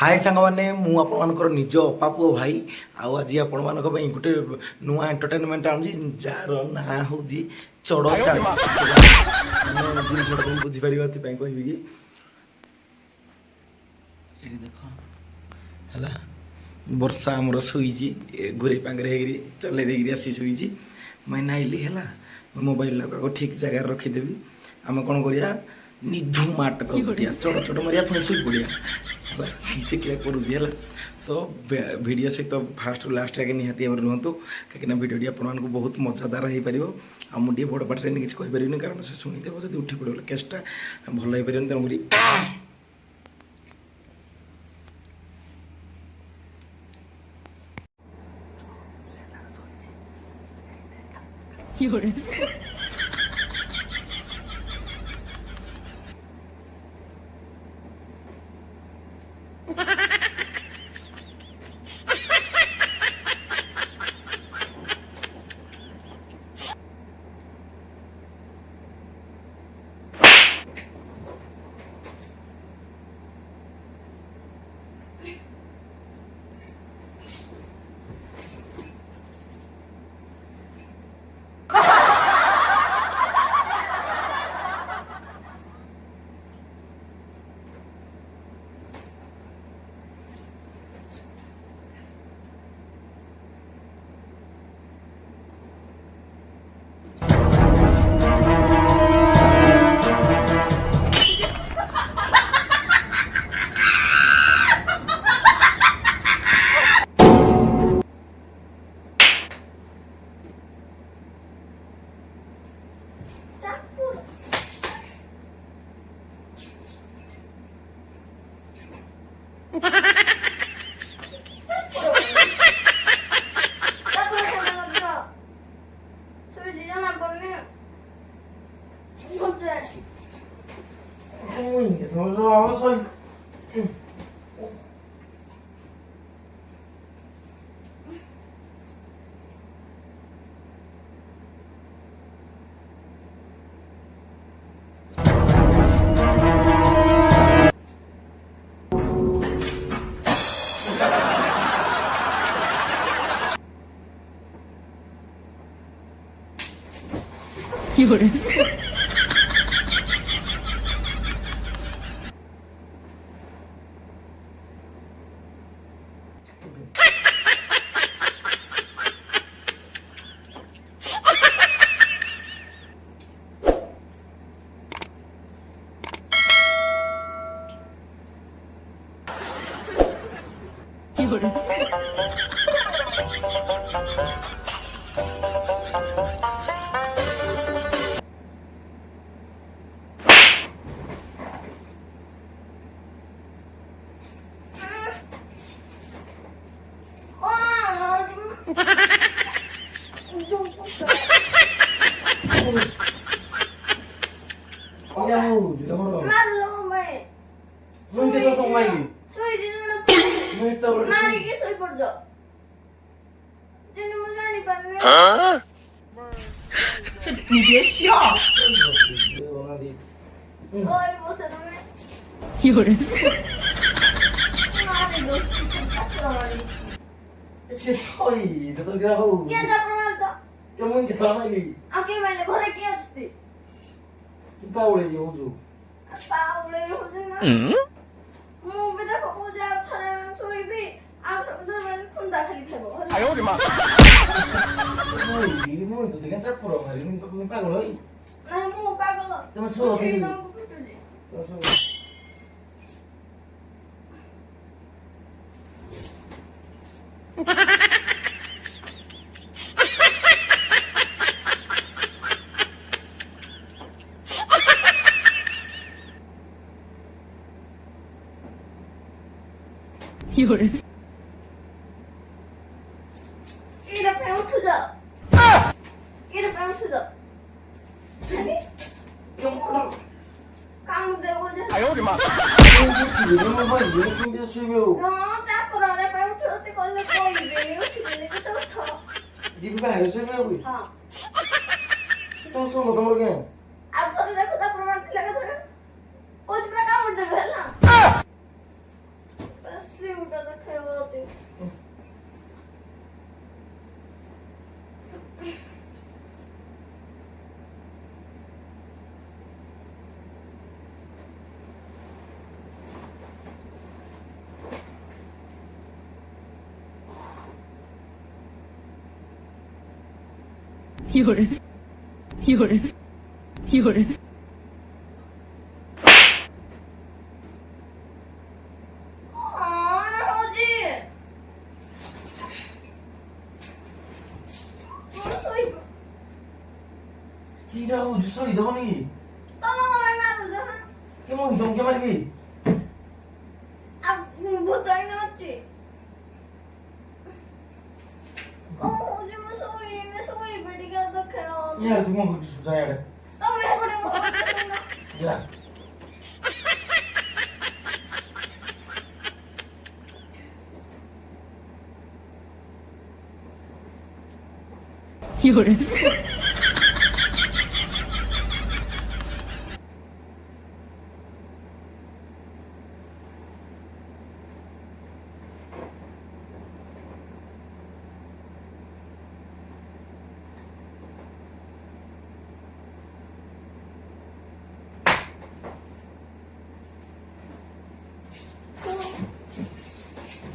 हाय सांगने मु आपर निज अपा पुओ भाई आज आपण मान गोटे नुआ एंटरटेनमेंट आनी जार ना हूँ चढ़ चाड़ जिन बुझीपर कह कि देख है वर्षा आमर शुई घूरे पांगे चल देकर आसी शुई मैं नाइली है मोबाइल ठीक जगार रखीदेवी आम कौन करिया निधु माट कर चढ़ चढ़ मारिया पुणी शुई पड़िया से क्या करुँगी है तो वीडियो सहित फास्ट लास्ट आगे निहाती भाव रुहतु कहीं वीडियो आपको बहुत मजादार हो पार आ मुझे बड़ पाटे किसी कहीपर कारण से शुणीदेव जब उठी पड़े केसटा भल हो पार तेणुक你别笑，有人。哎呦我的妈！你看这不容易，你办过了？那我办过了。怎么说？可以当不自己。有人。给他朋友吃的。给他朋友吃的。काम देखो जे 哎呦我的妈！जा करारे पे उठते कोले कोई बे उठले के तो उठो दीदी भाई से भी हुई हां तो सुनो तुम लोग अब थोड़ी देखो तो प्रमाण लगा थोड़ा कुछ प्रकार उठ जाए ना बस ସିଉଟା ଦେଖେଇବ ଯଦି।有人，有人，有人， କଣ ହଉଛି? ମୁଁ ଶୋଇବ। কি যাও সই দেবো নাকি ତମ କଣ ପାଇଁ ମାରୁଛ? কেমন দমকে মারবি ଆଉ ଭୂତ ହେଇନି ଅଛି। କଣ ହଉଛି? ମୁଁ ଶୋଇନି, ଶୋଇବି ଟିକେ ଦେଖେଇବ। ইয়ার তুই মন করছিস যাই ତମେ ଗୋଟେ ମୋ କଥା ଶୁଣ। যা有人，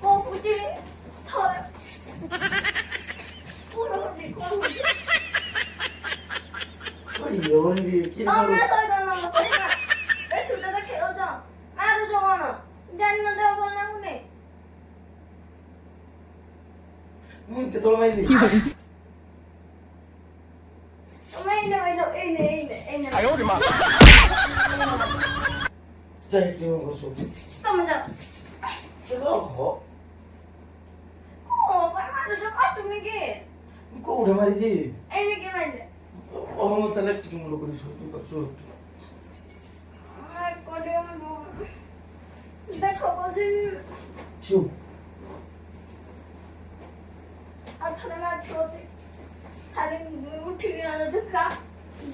କହୁଛି ଥରେ। କଣ ହଉଛି? କଣ ହଉଛି? সই দেবো নাকি কি ତମେ ଶୋଇବ ନା ମତେ ନା? ଏ ସୁଟା ଦେଖେଇବ ତ? ମାରୁଛ କଣ? ଜାଣିନ ଦେହ ଭଲ ଲାଗୁନି? কেতল মাইলি 有人， ତମେ ଏଇନେ। যাই একটু মন করছো ତମେ ଯାଅ। চলো হ କଣ ପାଇଁ ମାରୁଛ? କାଟୁନି କି? কোউঠে মারিছি ଏଇନେ କିଏ ମାରିଲେ? অহম তাহলে একটু মনে করি সত্যি করছো ଦେଖ କହୁଛି চুপ ଆଉ ଥରେ ମାରିଥିବ ଖାଲି ଉଠିକିନା ଯଦି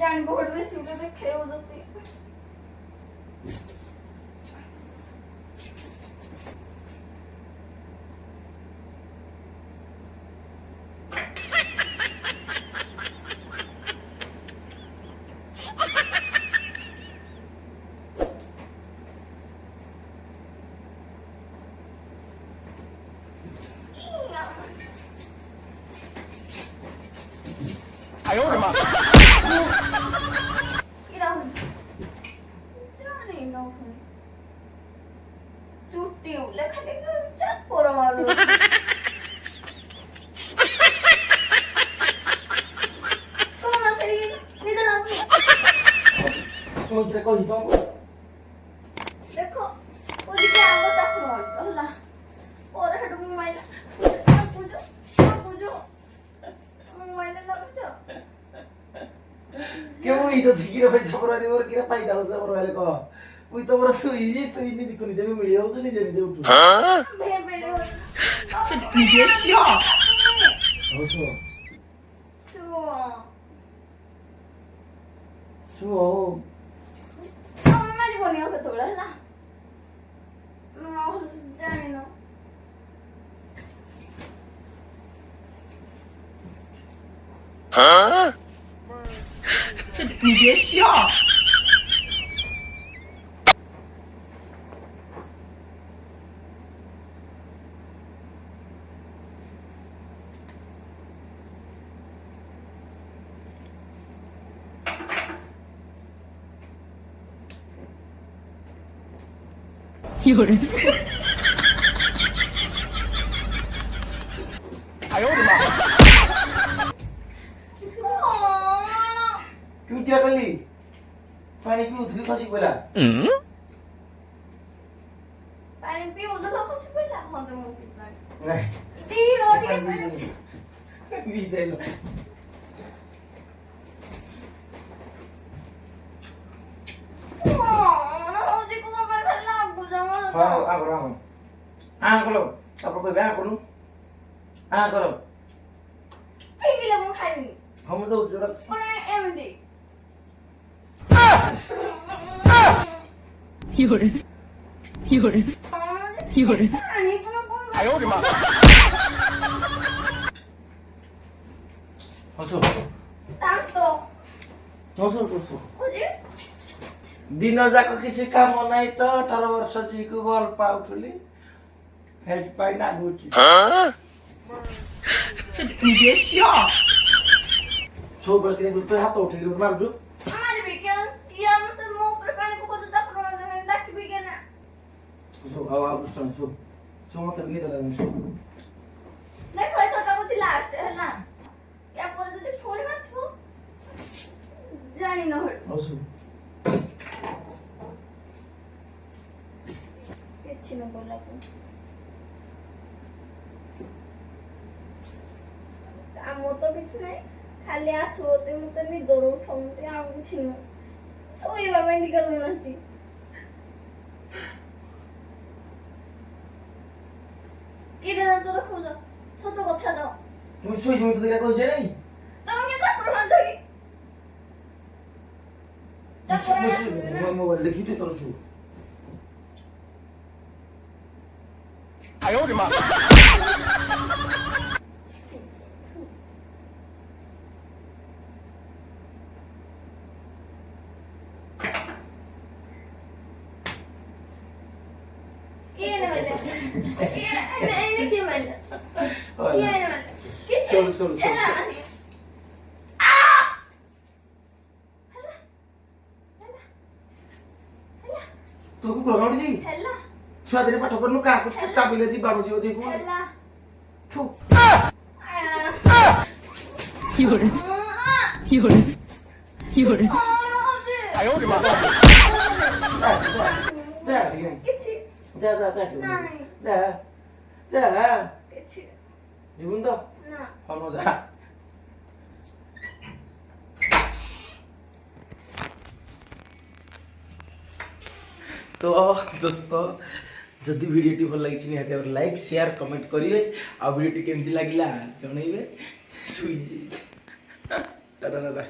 ଜାଣିବ ଗୋଟେ ବେଶୀ ଗୋଟେ ଦେଖେଇବ ଯଦି। চুটি উলে খালি চাপর মারো। শোনা সেরি নিতে লাগবে। তোমাকে কইছি তো দেখো ওদিকে আগে চাপর মারছো ହେଲା পরে হেটু মোবাইল বুঝো মোবাইলে লাগুছ। কেউ ইতো থেকে রে পয়সা পড়া দিবর কিরা পাইতা হচ্ছে পড়া হলে ক তুই তো বড় শুই যে তুই নিজে কোনি যাবি মিলি যাও নিজে নিজে উঠু ভেবে 你别笑， হসো শুও শুও ତମେ ମାରିବନି ଆଉ କେତେବେଳେ ହେଲା। ମୁଁ ଜାଣିନ你别笑， 有人， କଣ তুমি কিরা করলি পানি পি উঠলি খসি পড়া ପାଣି ପିଉଥିଲ ଖସି ପଇଲା ମତେ ମୁଁ ପିଇଲାଣି নাই ଦିଅ ଟିକେ ପାଣି বিজাইলো କଣ ହଉଛି କଣ ପାଇଁ ଖାଲି ଲାଗୁଛ ମତେ হ্যাঁ আগর আগর করো তারপর কইবে করু করো ପିଇଲେ ମୁଁ ଖାଇବି हम तो जोड़ा କଣ ଏମିତି 有人，有人， କଣ 有人， ଆଣି ପୁଣି କଣ ହସ ଦାନ୍ତ ହସ ହସ କହୁଛି ଦିନ ଯାକ କିଛି କାମ ନାହିଁ ତ 18 ବର୍ଷ ଝିଅକୁ ଭଲ ପାଉଥିଲି ହେଲ୍ଥ ପାଇଁ ନାଗୁଛି 这你别笑， ସବୁବେଳେ କିରେ ତୁ ହାତ ଉଠେଇକି ମାରୁଛୁ ମାରିବି କେন କିଏ ମତେ ମୋ ଉପରେ ପାଣି ପକଉଛ ଚାପଡ଼ ଡାକିବି କେନ ଆଉ ଦୁଷ୍ଟ ଶୁ ମତେ ନିଦ ଲାଗୁନି ଶୁ ଦେଖ ଏଥର ହଉଛି ଲାଷ୍ଟ ହେଲା ୟା ପରେ ଯଦି ପୁଣି ମାଥିବ ଜାଣି ନ ହଟ ହଉ ଶୁ କିଛି ନ କଲା କାମ ତ କିଛି ନାହିଁ ଖାଲି ଆସୁଅତେ ମତେ ନିଦରୁ ଉଠାଉନ୍ତି ଆଉ କିଛି ନୁହଁ ଶୋଇବା ପାଇଁ ଟିକେ ଦଉନାହାନ୍ତି କିରେ ତ ଦେଖୁଛ ସତ କଥା ତ তুমি ଶୋଇଛି ମୁଁ ତତେ କହିଛି ନାଇଁ ତମେ କେତେ ଚାପଡ଼ ମାରୁଛ କି ଚାପଡ଼ ମୋବାଇଲ ଦେଖିଛି ତୋର ଶୁ କିଏ ନେବେ କିଏ ମାରିଲା କିଏ ମାରିଲା କିଛି ଶୋନ ଶୋନ ଶୋନ ତୁ କୁକୁର କାମୁଡ଼ିଛି ହେଲା ଛୁଆ ଦିନେ ପାଠ ପଢିନୁ କାହାକୁ ଚାବିଲେ ଯିବାଣୁ ଯିବ ଦେଖୁ ହେଲା ଥୁ 有人，有人，有人， ଯା ଟିକେ କିଛି ଯା ଯା ଯା ଟିକେ ନାଇଁ ଯା ଯା କିଛି ଯିବୁନି ତ ନା ହଉ ଯା तो दोस्तों जदि वीडियोटी भल लगी निहाती भाव लाइक शेयर कमेंट करेंगे आ वीडियोटी केमती लगिला जनइबे सुई टाटा टाटा